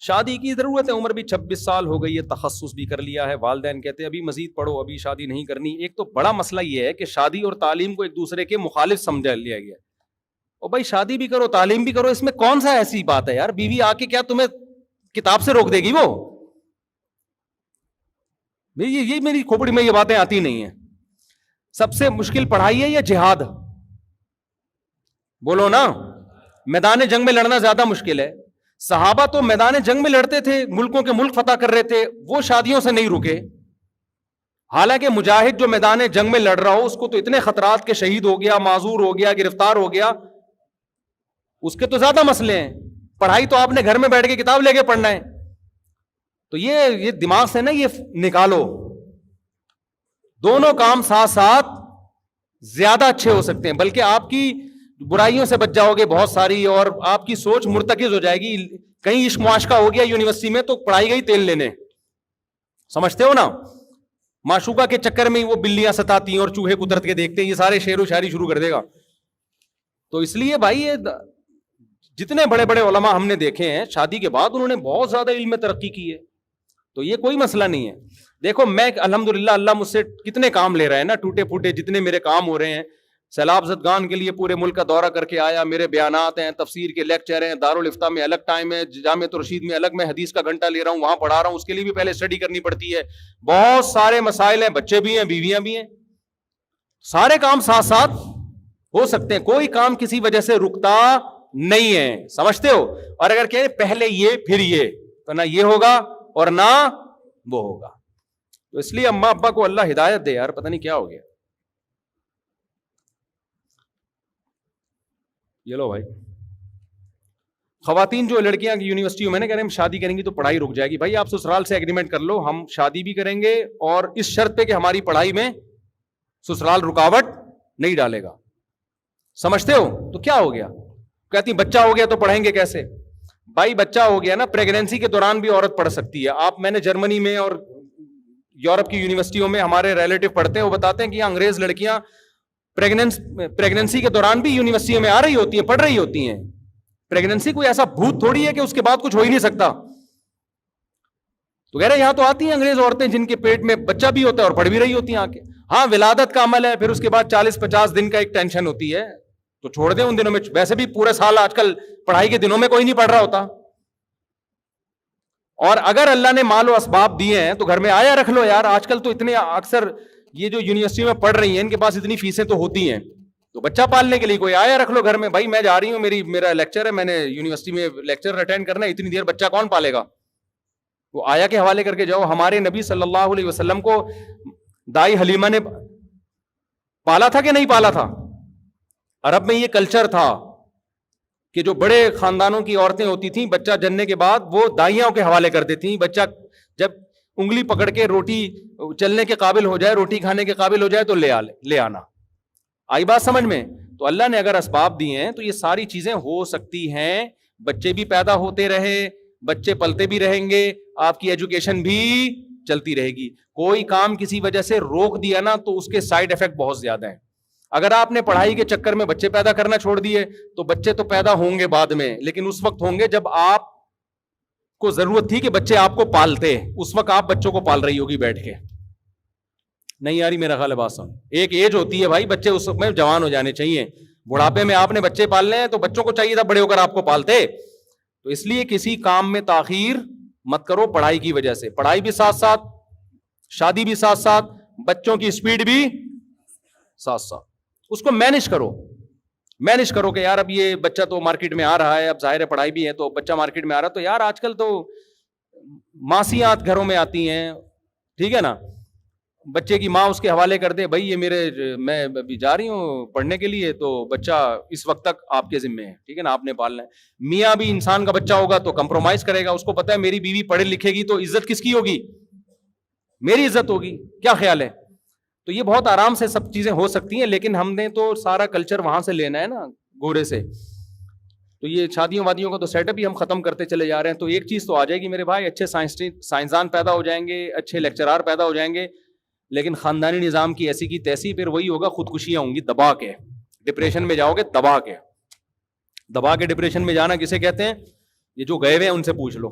شادی کی ضرورت ہے, عمر بھی 26 سال ہو گئی ہے, تخصص بھی کر لیا ہے, والدین کہتے ہیں ابھی مزید پڑھو, ابھی شادی نہیں کرنی. ایک تو بڑا مسئلہ یہ ہے کہ شادی اور تعلیم کو ایک دوسرے کے مخالف سمجھا لیا گیا. اور بھائی شادی بھی کرو تعلیم بھی کرو, اس میں کون سا ایسی بات ہے یار؟ بیوی آ کے کیا تمہیں کتاب سے روک دے گی؟ وہ یہ میری کھوپڑی میں یہ باتیں آتی نہیں ہیں. سب سے مشکل پڑھائی ہے یا جہاد؟ بولو نا. میدان جنگ میں لڑنا زیادہ مشکل ہے. صحابہ تو میدان جنگ میں لڑتے تھے, ملکوں کے ملک فتح کر رہے تھے, وہ شادیوں سے نہیں رکے. حالانکہ مجاہد جو میدان جنگ میں لڑ رہا ہو اس کو تو اتنے خطرات کے شہید ہو گیا, معذور ہو گیا, گرفتار ہو گیا, اس کے تو زیادہ مسئلے ہیں. پڑھائی تو آپ نے گھر میں بیٹھ کے کتاب لے کے پڑھنا ہے. تو یہ دماغ سے نا یہ نکالو. دونوں کام ساتھ ساتھ زیادہ اچھے ہو سکتے ہیں, بلکہ آپ کی برائیوں سے بچ جاؤ گے بہت ساری, اور آپ کی سوچ مرتکز ہو جائے گی. کہیں عشق معاشقہ ہو گیا یونیورسٹی میں تو پڑھائی گئی تیل لینے, سمجھتے ہو نا. معشوقہ کے چکر میں ہی وہ بلیاں ستاتی ہیں اور چوہے قدرت کے دیکھتے ہیں, یہ سارے شعر و شاعری شروع کر دے گا. تو اس لیے بھائی یہ جتنے بڑے بڑے علماء ہم نے دیکھے ہیں شادی کے بعد انہوں نے بہت زیادہ علم میں ترقی کی ہے. تو یہ کوئی مسئلہ نہیں ہے. دیکھو میں الحمدللہ اللہ مجھ سے کتنے کام لے رہا ہے نا, ٹوٹے پھوٹے جتنے میرے کام ہو رہے ہیں. سیلاب زدگان کے لیے پورے ملک کا دورہ کر کے آیا, میرے بیانات ہیں, تفسیر کے لیکچر ہیں, دارالفتہ میں الگ ٹائم ہے, جامعۃ الرشید میں الگ میں حدیث کا گھنٹہ لے رہا ہوں, وہاں پڑھا رہا ہوں, اس کے لیے بھی پہلے اسٹڈی کرنی پڑتی ہے. بہت سارے مسائل ہیں, بچے بھی ہیں, بیویاں بھی ہیں, سارے کام ساتھ ساتھ ہو سکتے ہیں. کوئی کام کسی وجہ سے رکتا نہیں ہے, سمجھتے ہو. اور اگر کہیں پہلے یہ پھر یہ, تو نہ یہ ہوگا اور نہ وہ ہوگا. تو اس لیے اماں ابا کو اللہ ہدایت دے یار, پتہ نہیں کیا ہو گیا. یہ لو بھائی, خواتین جو لڑکیاں یونیورسٹیوں میں کہہ رہے ہیں ہم شادی کریں گی تو پڑھائی رک جائے گی. بھائی آپ سسرال سے ایگریمنٹ کر لو, ہم شادی بھی کریں گے اور اس شرط پہ کہ ہماری پڑھائی میں سسرال رکاوٹ نہیں ڈالے گا. سمجھتے ہو؟ تو کیا ہو گیا؟ کہتی بچہ ہو گیا تو پڑھیں گے کیسے؟ بھائی بچہ ہو گیا نا, پریگنینسی کے دوران بھی عورت پڑھ سکتی ہے. میں نے جرمنی میں اور یورپ کی یونیورسٹیوں میں ہمارے ریلیٹو پڑھتے ہیں, وہ بتاتے ہیں کہ انگریز لڑکیاں پریگنینسی کے دوران بھی یونیورسٹیوں میں آ رہی ہوتی ہیں, پڑھ رہی ہوتی ہیں. پریگنینسی کوئی ایسا بھوت تھوڑی ہے کہ اس کے بعد کچھ ہو ہی نہیں سکتا. تو کہہ رہے یہاں تو آتی ہیں انگریز عورتیں جن کے پیٹ میں بچہ بھی ہوتا ہے اور پڑھ بھی رہی ہوتی ہیں آ کے. ہاں ولادت کا عمل ہے, پھر اس کے بعد 40-50 دن کا ایک ٹینشن ہوتی ہے, تو چھوڑ دیں ان دنوں میں. ویسے بھی پورے سال آج کل پڑھائی کے دنوں میں کوئی نہیں پڑھ رہا ہوتا. اور اگر اللہ نے مال و اسباب دیے ہیں تو گھر میں آیا رکھ لو یار. آج کل تو اتنے اکثر یہ جو یونیورسٹی میں پڑھ رہی ہیں ان کے پاس اتنی فیسیں تو ہوتی ہیں, تو بچہ پالنے کے لیے کوئی آیا رکھ لو گھر میں. بھائی میں جا رہی ہوں, میرا لیکچر ہے, میں نے یونیورسٹی میں لیکچر اٹینڈ کرنا ہے, اتنی دیر بچہ کون پالے گا؟ وہ آیا کے حوالے کر کے جاؤ. ہمارے نبی صلی اللہ علیہ وسلم کو دائی حلیمہ نے پالا تھا کہ نہیں پالا تھا؟ عرب میں یہ کلچر تھا کہ جو بڑے خاندانوں کی عورتیں ہوتی تھیں بچہ جننے کے بعد وہ دائیوں کے حوالے کر دیتی تھیں. بچہ جب انگلی پکڑ کے روٹی چلنے کے قابل ہو جائے, روٹی کھانے کے قابل ہو جائے تو لے آنا. آئی بات سمجھ میں؟ تو اللہ نے اگر اسباب دیے ہیں تو یہ ساری چیزیں ہو سکتی ہیں. بچے بھی پیدا ہوتے رہے, بچے پلتے بھی رہیں گے, آپ کی ایجوکیشن بھی چلتی رہے گی. کوئی کام کسی وجہ سے روک دیا نا تو اس کے سائیڈ افیکٹ بہت زیادہ ہیں. اگر آپ نے پڑھائی کے چکر میں بچے پیدا کرنا چھوڑ دیے تو بچے تو پیدا ہوں گے بعد میں, لیکن اس وقت ہوں گے جب آپ کو ضرورت تھی کہ بچے آپ کو پالتے, اس وقت آپ بچوں کو پال رہی ہوگی بیٹھ کے. نہیں یاری میرا خیال ہے بات سن. ایک ایج ہوتی ہے بھائی, بچے اس وقت میں جوان ہو جانے چاہیے. بڑھاپے میں آپ نے بچے پالنے ہیں تو بچوں کو چاہیے تھا بڑے ہو کر آپ کو پالتے. تو اس لیے کسی کام میں تاخیر مت کرو پڑھائی کی وجہ سے. پڑھائی بھی ساتھ ساتھ, شادی بھی ساتھ ساتھ, بچوں کی اسپیڈ بھی ساتھ ساتھ. اس کو مینج کرو کہ یار اب یہ بچہ تو مارکیٹ میں آ رہا ہے, اب ظاہر ہے پڑھائی بھی ہے تو بچہ مارکیٹ میں آ رہا ہے, تو یار آج کل تو ماسیات گھروں میں آتی ہیں, ٹھیک ہے نا, بچے کی ماں اس کے حوالے کر دے, بھائی یہ میں ابھی جا رہی ہوں پڑھنے کے لیے تو بچہ اس وقت تک آپ کے ذمے ہے, ٹھیک ہے نا, آپ نے پالنا ہے. میاں بھی انسان کا بچہ ہوگا تو کمپرومائز کرے گا, اس کو پتا ہے میری بیوی پڑھے لکھے گی تو عزت کس کی ہوگی؟ میری عزت ہوگی. کیا خیال ہے؟ تو یہ بہت آرام سے سب چیزیں ہو سکتی ہیں, لیکن ہم نے تو سارا کلچر وہاں سے لینا ہے نا, گورے سے. تو یہ شادیوں وادیوں کا تو سیٹ اپ ہی ہم ختم کرتے چلے جا رہے ہیں. تو ایک چیز تو آ جائے گی میرے بھائی, اچھے سائنسدان پیدا ہو جائیں گے, اچھے لیکچرار پیدا ہو جائیں گے, لیکن خاندانی نظام کی ایسی کی تیسی, پھر وہی ہوگا, خودکشیاں ہوں گی دبا کے. ڈپریشن میں جاؤ گے دبا کے ڈپریشن میں جانا کسے کہتے ہیں؟ یہ جو گئے ہوئے ہیں ان سے پوچھ لو.